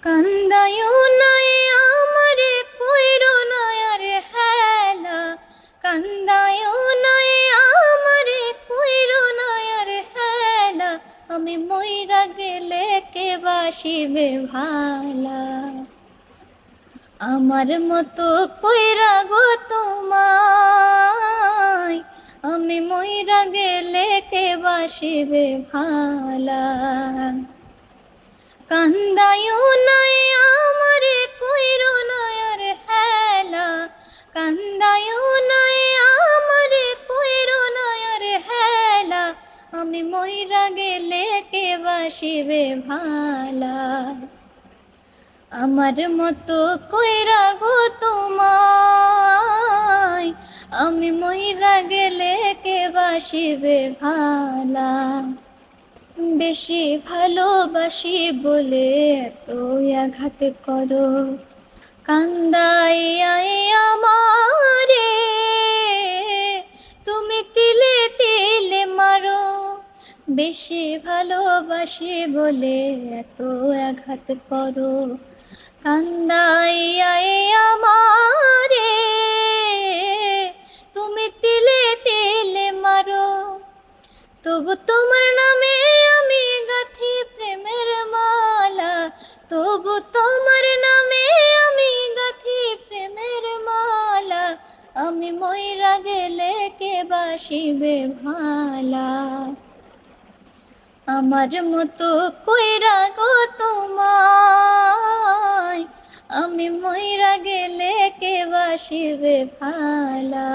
কান্দায়ও নাই আমারে কইরো না আর হেলা, কান্দায়ও নাই আমারে কইরো না আর হেলা, আমি মইরা গেলে কে বাসিবে ভালা। আমার মতো কইরা গো তোমায়, আমি মইরা গেলে কে বাসিবে ভালা। কান্দায়ও নাই আমারে কইরো না আর হেলা, কান্দায়ও নাই আমারে কইরো না আর হেলা, আমি মইরা গেলে কে বাসিবে ভালা। আমার মতো কইরা গো তোমায়, আমি মইরা গেলে কে বাসিবে ভালা। বেশি ভালোবাসি বলে এত আঘাত করো, কান্দাই আমারে তুমি তিলে তিলে মারো। বেশি ভালোবাসি বলে এত আঘাত করো, কান্দাই আমারে তুমি তিলে তিলে মারো। তবু তোমার নামে আমি গাঁথি প্রেমের মালা, তবু তোমার নামে আমি গাঁথি প্রেমের মালা, আমি মইরা গেলে কে বাসিবে ভালা। আমার মতো কইরা গো তোমায়, আমি মইরা গেলে কে বাসিবে ভালা।